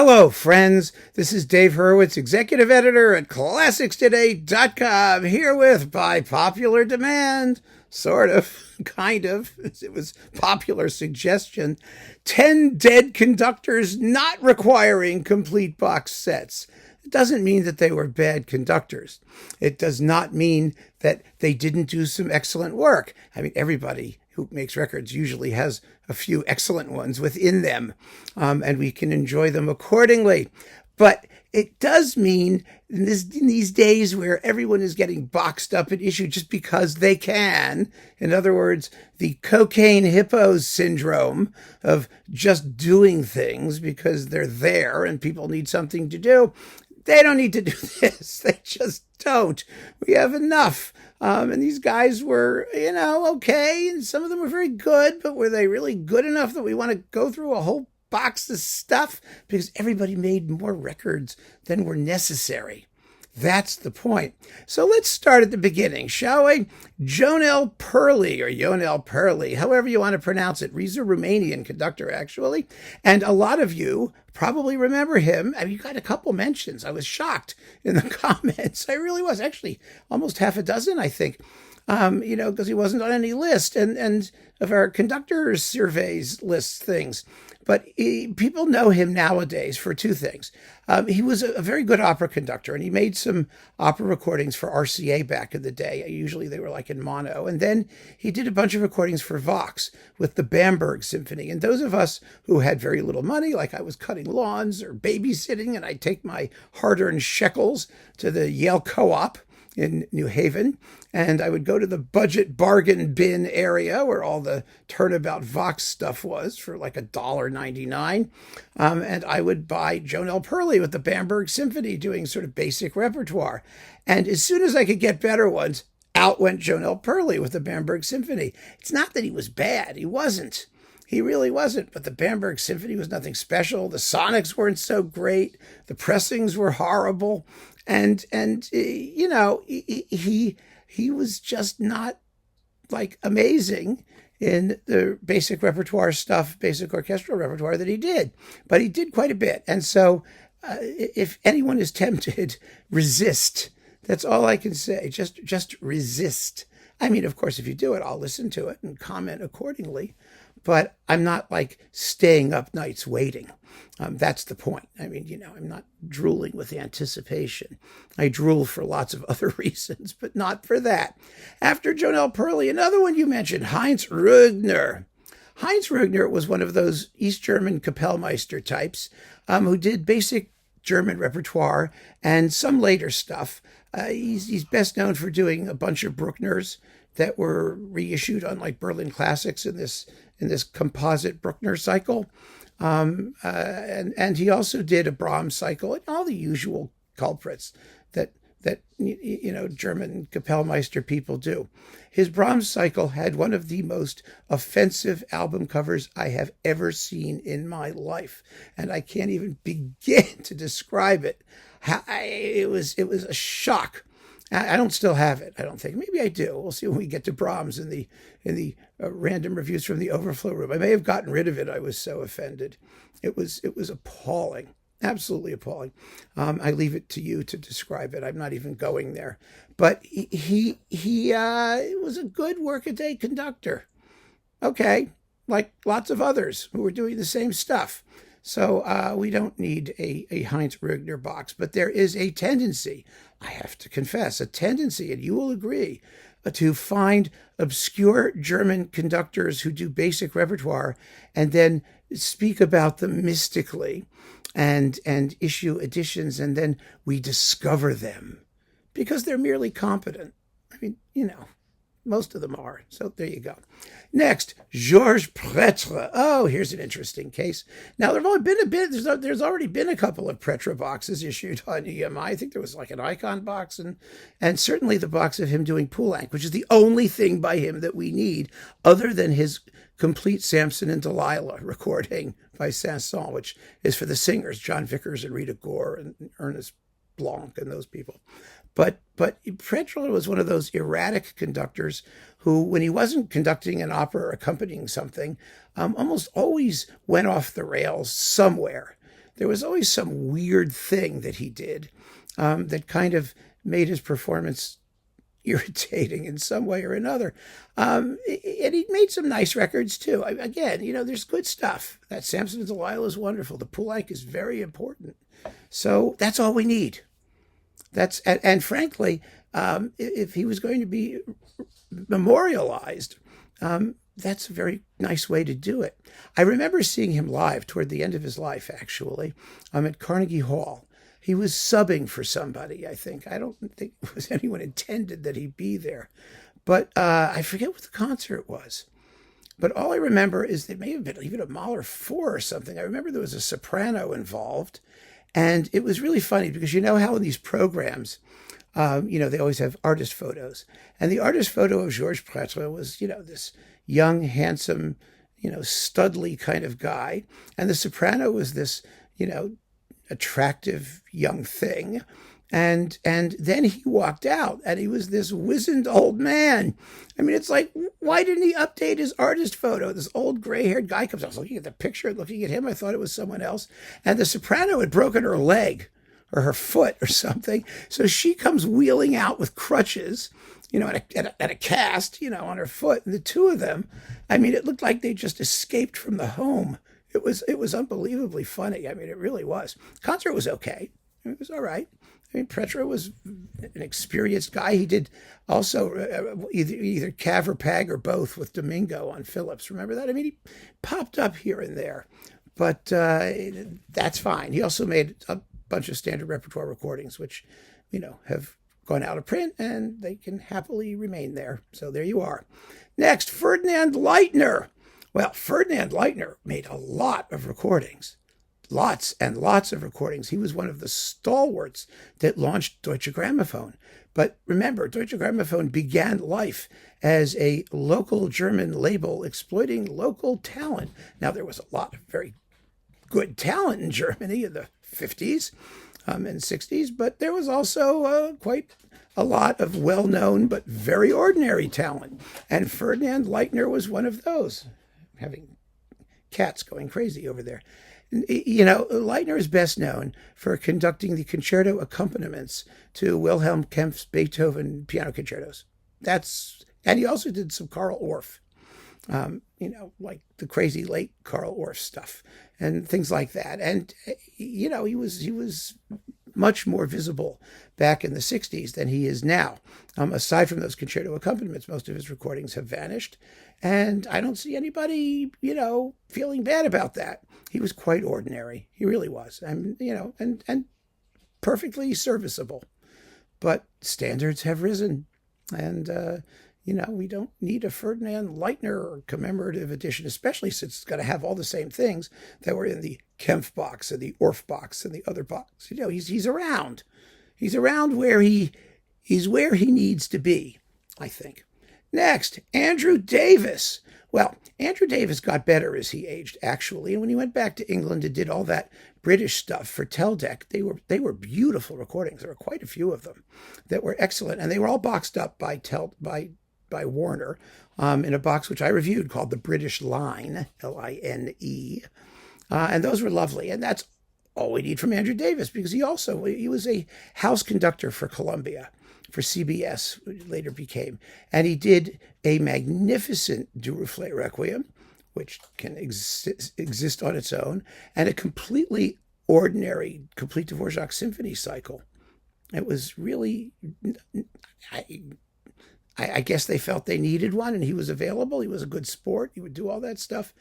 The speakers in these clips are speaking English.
Hello, friends. This is Dave Hurwitz, executive editor at ClassicsToday.com, here with, by popular demand, sort of, kind of, it was popular suggestion, 10 dead conductors not requiring complete box sets. It doesn't mean that they were bad conductors. It does not mean that they didn't do some excellent work. I mean, everybody who makes records usually has a few excellent ones within them, and we can enjoy them accordingly. But it does mean in these days where everyone is getting boxed up at issue just because they can, in other words, the cocaine hippos syndrome of just doing things because they're there and people need something to do. They don't need to do this. They just don't. We have enough. And these guys were, okay. And some of them were very good, but were they really good enough that we want to go through a whole box of stuff? Because everybody made more records than were necessary. That's the point. So let's start at the beginning, shall we? Jonel Perlea, or Ionel Perlea, however you want to pronounce it. He's a Romanian conductor, actually. And a lot of you probably remember him. I mean, you got a couple mentions. I was shocked in the comments. I really was. Actually, almost half a dozen, I think. Because he wasn't on any list and of our conductors surveys lists things. But people know him nowadays for two things. He was a very good opera conductor, and he made some opera recordings for RCA back in the day. Usually they were like in mono. And then he did a bunch of recordings for Vox with the Bamberg Symphony. And those of us who had very little money, like I was cutting lawns or babysitting, and I'd take my hard-earned shekels to the Yale Co-op in New Haven, and I would go to the budget bargain bin area where all the turnabout Vox stuff was for like $1.99, and I would buy Jonel Perlea with the Bamberg Symphony doing sort of basic repertoire. And as soon as I could get better ones, out went Jonel Perlea with the Bamberg Symphony. It's not that he was bad. He wasn't. He really wasn't, but the Bamberg Symphony was nothing special. The sonics weren't so great. The pressings were horrible. And he was just not like amazing in the basic repertoire stuff, basic orchestral repertoire that he did. But he did quite a bit. And so if anyone is tempted, resist. That's all I can say. Just resist. I mean, of course, if you do it, I'll listen to it and comment accordingly. But I'm not like staying up nights waiting. That's the point. I mean, I'm not drooling with anticipation. I drool for lots of other reasons, but not for that. After Jonel Perlea, another one you mentioned, Heinz Rögner. Heinz Rögner was one of those East German Kapellmeister types who did basic German repertoire and some later stuff. He's best known for doing a bunch of Bruckners that were reissued on like Berlin Classics in this composite Bruckner cycle. And he also did a Brahms cycle and all the usual culprits that German Kapellmeister people do. His Brahms cycle had one of the most offensive album covers I have ever seen in my life, and I can't even begin to describe it. It was a shock. I don't still have it, I don't think. Maybe I do. We'll see when we get to Brahms in the random reviews from the overflow room. I may have gotten rid of it. I was so offended. It was appalling, absolutely appalling. I leave it to you to describe it. I'm not even going there. But he was a good workaday conductor. Okay, like lots of others who were doing the same stuff. So we don't need a Heinz Rögner box, but there is a tendency, I have to confess, and you will agree, to find obscure German conductors who do basic repertoire and then speak about them mystically and issue editions, and then we discover them because they're merely competent. I mean, most of them are. So there you go. Next, Georges Prêtre. Oh, here's an interesting case. Now, there's already been a couple of Prêtre boxes issued on EMI. I think there was like an Icon box and certainly the box of him doing Poulenc, which is the only thing by him that we need other than his complete Samson and Delilah recording by Saint-Saëns, which is for the singers, John Vickers and Rita Gore and Ernest Blanc and those people. But Prêtre was one of those erratic conductors who, when he wasn't conducting an opera or accompanying something, almost always went off the rails somewhere. there was always some weird thing that he did that kind of made his performance irritating in some way or another. And he made some nice records too. Again, there's good stuff. That Samson and Delilah is wonderful. The Poulenc is very important. So that's all we need. And frankly, if he was going to be memorialized, that's a very nice way to do it. I remember seeing him live toward the end of his life, actually, at Carnegie Hall. He was subbing for somebody, I think. I don't think it was anyone intended that he be there. But I forget what the concert was. But all I remember is it may have been even a Mahler 4 or something. I remember there was a soprano involved. And it was really funny because you know how in these programs, they always have artist photos. And the artist photo of Georges Prêtre was, this young, handsome, studly kind of guy. And the soprano was this, attractive young thing. And then he walked out and he was this wizened old man. I mean, it's like, why didn't he update his artist photo? This old gray-haired guy comes. I was looking at the picture, looking at him. I thought it was someone else. And the soprano had broken her leg or her foot or something. So she comes wheeling out with crutches, at a cast, on her foot. And the two of them, I mean, it looked like they just escaped from the home. It was unbelievably funny. I mean, it really was. The concert was okay. It was all right. I mean, Prêtre was an experienced guy. He did also either Cav or Pag or both with Domingo on Phillips. Remember that? I mean, he popped up here and there, but that's fine. He also made a bunch of standard repertoire recordings, which, have gone out of print, and they can happily remain there. So there you are. Next, Ferdinand Leitner. Well, Ferdinand Leitner made a lot of recordings. Lots and lots of recordings. He was one of the stalwarts that launched Deutsche Grammophon. But remember, Deutsche Grammophon began life as a local German label exploiting local talent. Now, there was a lot of very good talent in Germany in the 50s and 60s, but there was also quite a lot of well-known but very ordinary talent. And Ferdinand Leitner was one of those, having cats going crazy over there. Leitner is best known for conducting the concerto accompaniments to Wilhelm Kempf's Beethoven piano concertos. And he also did some Carl Orff, like the crazy late Carl Orff stuff and things like that. And, he was much more visible back in the 60s than he is now. Aside from those concerto accompaniments, most of his recordings have vanished. And I don't see anybody, feeling bad about that. He was quite ordinary. He really was. And perfectly serviceable. But standards have risen. And, we don't need a Ferdinand Leitner commemorative edition, especially since it's going to have all the same things that were in the Kempf box and the Orff box and the other box. He's around. He's around where he's where he needs to be, I think. Next, Andrew Davis. Well, Andrew Davis got better as he aged, actually. And when he went back to England and did all that British stuff for Teldec, they were beautiful recordings. There were quite a few of them that were excellent. And they were all boxed up by Warner in a box which I reviewed called The British Line, Line. And those were lovely. And that's all we need from Andrew Davis, because he was a house conductor for Columbia, for CBS, later became. And he did a magnificent Duruflé Requiem, which can exist on its own, and a completely ordinary Complete Dvorak Symphony cycle. It was really, I guess they felt they needed one, and he was available. He was a good sport. He would do all that stuff.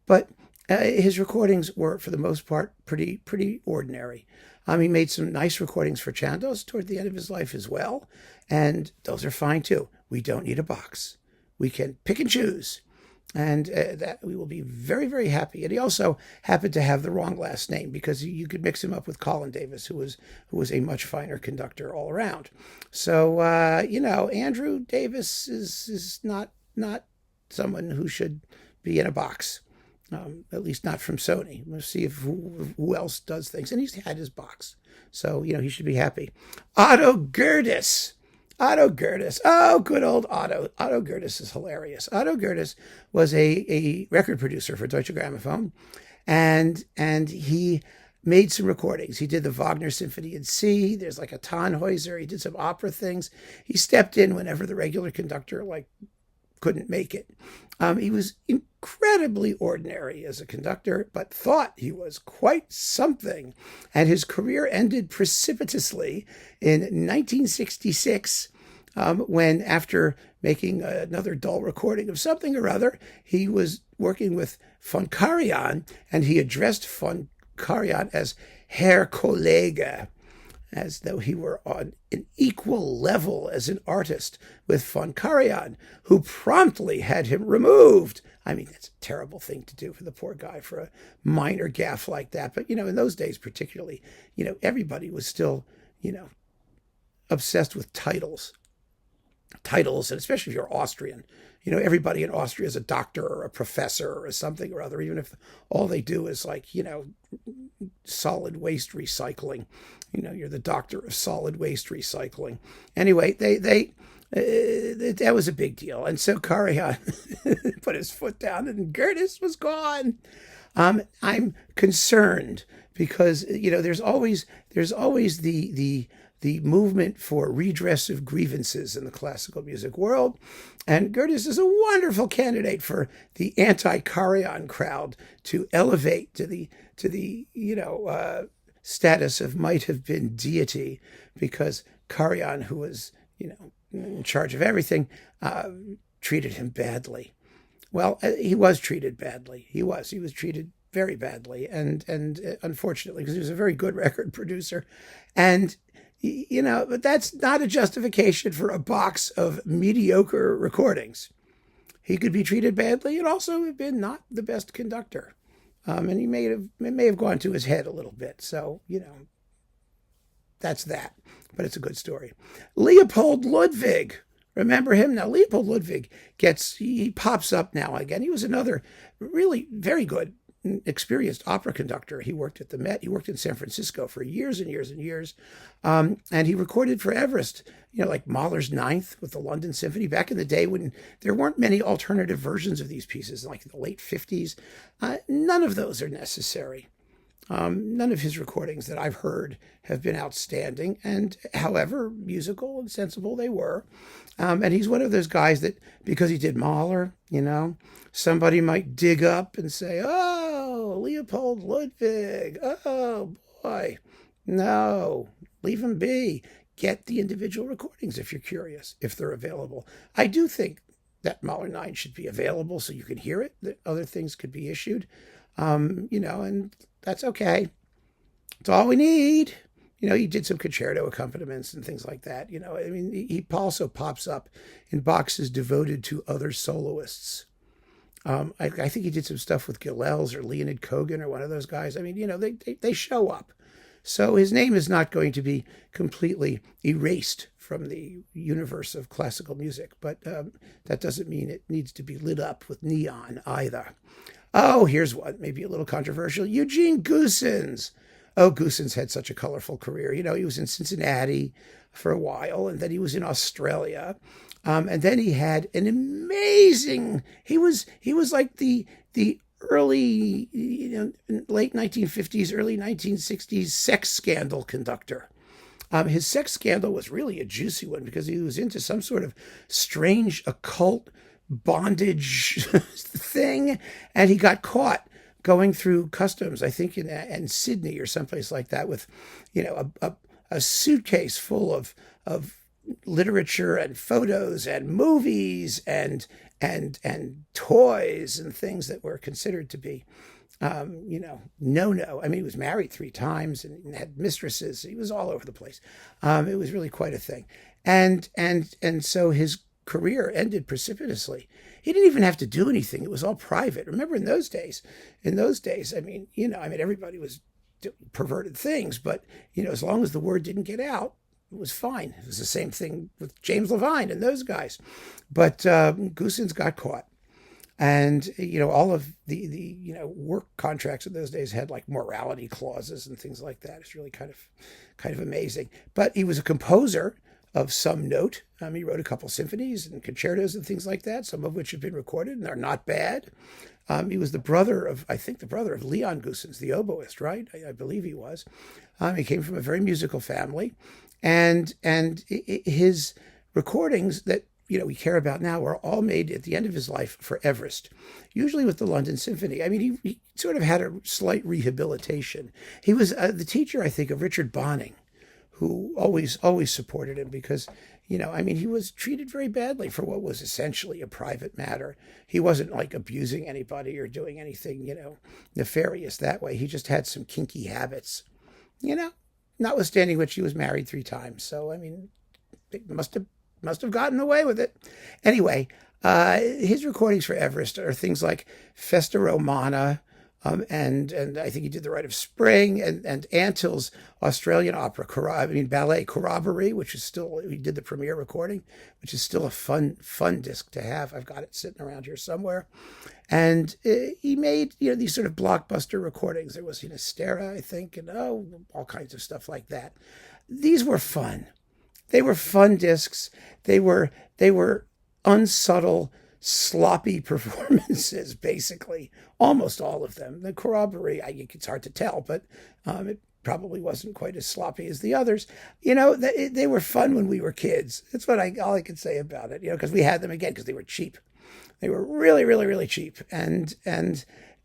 But his recordings were, for the most part, pretty ordinary. He made some nice recordings for Chandos toward the end of his life as well, and those are fine too. We don't need a box. We can pick and choose, and that we will be very, very happy. And he also happened to have the wrong last name, because you could mix him up with Colin Davis, who was a much finer conductor all around. So Andrew Davis is not someone who should be in a box. At least not from Sony. We'll see if who else does things. And he's had his box. So, he should be happy. Otto Gerdes. Oh, good old Otto. Otto Gerdes is hilarious. Otto Gerdes was a record producer for Deutsche Grammophon. And he made some recordings. He did the Wagner Symphony in C. There's like a Tannhäuser. He did some opera things. He stepped in whenever the regular conductor couldn't make it. He was incredibly ordinary as a conductor, but thought he was quite something. And his career ended precipitously in 1966, when, after making another dull recording of something or other, he was working with von Karajan, and he addressed von Karajan as Herr Kollege, as though he were on an equal level as an artist with von Karajan, who promptly had him removed. I mean, that's a terrible thing to do for the poor guy, for a minor gaffe like that. But, in those days particularly, everybody was still, obsessed with titles, and especially if you're Austrian. Everybody in Austria is a doctor or a professor or something or other, even if all they do is solid waste recycling. You're the doctor of solid waste recycling. Anyway, that was a big deal. And so Karajan put his foot down and Gerdes was gone. I'm concerned because, there's always the movement for redress of grievances in the classical music world. And Gerdes is a wonderful candidate for the anti-Karajan crowd to elevate to the status of might have been deity, because Karajan, who was, in charge of everything, treated him badly. Well, he was treated badly. He was treated very badly. And unfortunately, because he was a very good record producer. And but that's not a justification for a box of mediocre recordings. He could be treated badly and also have been not the best conductor. And it may have gone to his head a little bit. So, that's that. But it's a good story. Leopold Ludwig. Remember him? Now, Leopold Ludwig he pops up now again. He was another really very good, experienced opera conductor. He worked at the Met. He worked in San Francisco for years and years and years. And he recorded for Everest, like Mahler's Ninth with the London Symphony back in the day when there weren't many alternative versions of these pieces, like in the late 50s. None of those are necessary. None of his recordings that I've heard have been outstanding, and however musical and sensible they were. And he's one of those guys that, because he did Mahler, somebody might dig up and say, oh, Leopold Ludwig, oh boy. No, leave him be. Get the individual recordings if you're curious, if they're available. I do think that Mahler 9 should be available so you can hear it, that other things could be issued, and that's okay. It's all we need. He did some concerto accompaniments and things like that. He also pops up in boxes devoted to other soloists. I think he did some stuff with Gilels or Leonid Kogan or one of those guys. They show up. So his name is not going to be completely erased from the universe of classical music, but that doesn't mean it needs to be lit up with neon either. Oh, here's one, maybe a little controversial. Eugene Goosens. Oh, Goossens had such a colorful career. He was in Cincinnati for a while, and then he was in Australia. And then he had an amazing, he was like the early, late 1950s, early 1960s sex scandal conductor. His sex scandal was really a juicy one because he was into some sort of strange occult bondage thing, and he got caught going through customs, I think in Sydney or someplace like that, with a suitcase full of literature and photos and movies and toys and things that were considered to be no. He was married 3 times and had mistresses. He was all over the place. It was really quite a thing. And so his career ended precipitously. He didn't even have to do anything. It was all private. Remember in those days, everybody was doing perverted things, but, as long as the word didn't get out, it was fine. It was the same thing with James Levine and those guys. But Goossens got caught. And, all of the work contracts in those days had like morality clauses and things like that. It's really kind of amazing. But he was a composer of some note. He wrote a couple symphonies and concertos and things like that, some of which have been recorded and are not bad. He was the brother of Leon Goosens, the oboist, right? I believe he was. He came from a very musical family, and his recordings that we care about now were all made at the end of his life for Everest, usually with the London Symphony. I mean, he sort of had a slight rehabilitation. He was the teacher, I think, of Richard Bonning, who always supported him because, he was treated very badly for what was essentially a private matter. He wasn't like abusing anybody or doing anything, nefarious that way. He just had some kinky habits, notwithstanding which he was married 3 times. So, it must have gotten away with it. Anyway, his recordings for Everest are things like Festa Romana, and I think he did The Rite of Spring, and Antill's Australian opera, ballet Corroboree, which is still, he did the premiere recording, which is still a fun disc to have. I've got it sitting around here somewhere. And he made, these sort of blockbuster recordings. There was Stera, I think, and all kinds of stuff like that. These were fun. They were fun discs. They were unsubtle, sloppy performances, basically. Almost all of them. The Corroboree, it's hard to tell, but it probably wasn't quite as sloppy as the others. They were fun when we were kids. That's all I can say about it, because we had them again because they were cheap. They were really, really, really cheap and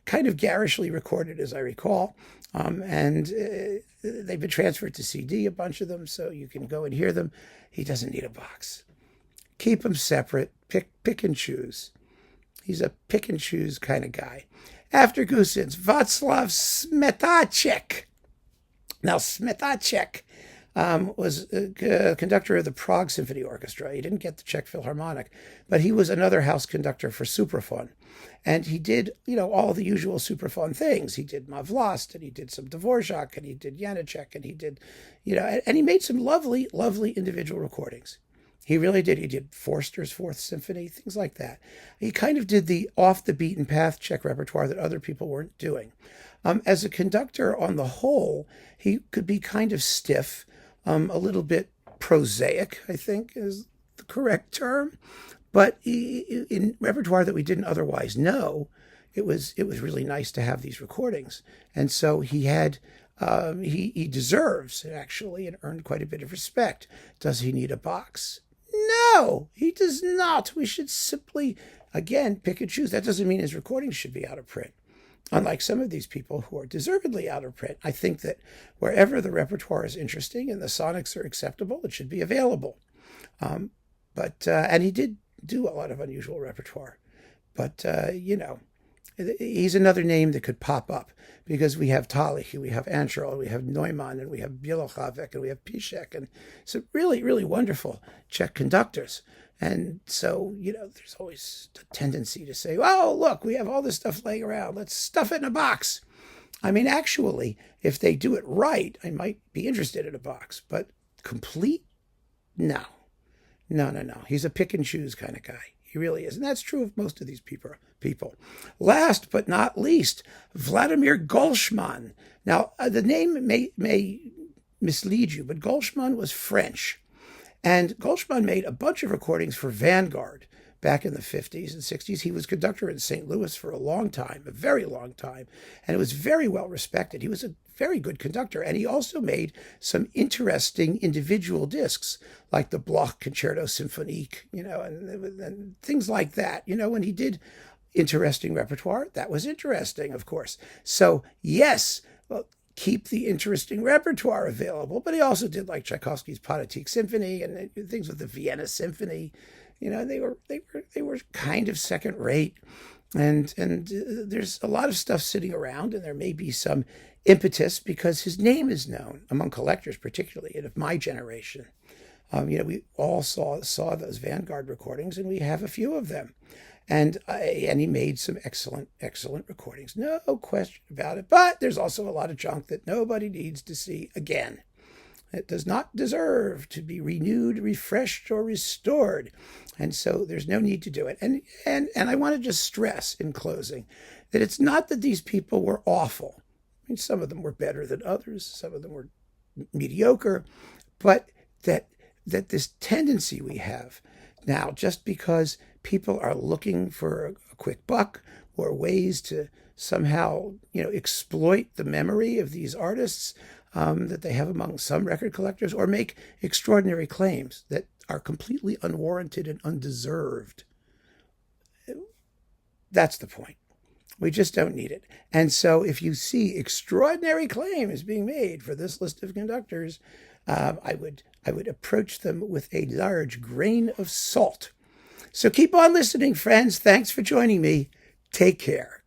kind of garishly recorded, as I recall. They've been transferred to CD, a bunch of them, so you can go and hear them. He doesn't need a box. Keep them separate. Pick and choose. He's a pick and choose kind of guy. After Goossens, Václav Smetáček. Now, Smetáček was a conductor of the Prague Symphony Orchestra. He didn't get the Czech Philharmonic, but he was another house conductor for Supraphon. And he did, all the usual Supraphon things. He did Ma Vlast, and he did some Dvorak, and he did Janáček, and he did, and he made some lovely, lovely individual recordings. He really did. He did Forster's Fourth Symphony, things like that. He kind of did the off-the-beaten-path Czech repertoire that other people weren't doing. As a conductor, on the whole, he could be kind of stiff, a little bit prosaic, I think is the correct term. But in repertoire that we didn't otherwise know, it was really nice to have these recordings. And so he had, he deserves, actually, and earned quite a bit of respect. Does he need a box? No, he does not. We should simply, again, pick and choose. That doesn't mean his recordings should be out of print. Unlike some of these people who are deservedly out of print, I think that wherever the repertoire is interesting and the sonics are acceptable, it should be available. And he did do a lot of unusual repertoire. But, he's another name that could pop up because we have Talich, we have Antrel, we have Neumann, and we have Bielochavek, and we have Piszek, and some really, really wonderful Czech conductors. And so, there's always a tendency to say, oh, look, we have all this stuff laying around. Let's stuff it in a box. Actually, if they do it right, I might be interested in a box. But complete? No. He's a pick and choose kind of guy. He really is. And that's true of most of these people. Last but not least, Vladimir Golschmann. Now, the name may mislead you, but Golschmann was French. And Golschmann made a bunch of recordings for Vanguard back in the 50s and 60s. He was conductor in St. Louis for a long time, a very long time, and it was very well respected. He was a very good conductor, and he also made some interesting individual discs, like the Bloch Concerto Symphonique, and things like that. When he did interesting repertoire, that was interesting, of course. So, yes, well, keep the interesting repertoire available, but he also did like Tchaikovsky's Patatik Symphony and things with the Vienna Symphony. They were kind of second rate, and there's a lot of stuff sitting around, and there may be some impetus because his name is known among collectors, particularly, and of my generation. We all saw those Vanguard recordings, and we have a few of them. And he made some excellent recordings, no question about it. But there's also a lot of junk that nobody needs to see again. It does not deserve to be renewed, refreshed, or restored. And so there's no need to do it. And I want to just stress in closing that it's not that these people were awful. Some of them were better than others. Some of them were mediocre. But that that this tendency we have now, just because people are looking for a quick buck or ways to somehow, exploit the memory of these artists that they have among some record collectors, or make extraordinary claims that are completely unwarranted and undeserved. That's the point. We just don't need it. And so if you see extraordinary claims being made for this list of conductors, I would approach them with a large grain of salt. So keep on listening, friends. Thanks for joining me. Take care.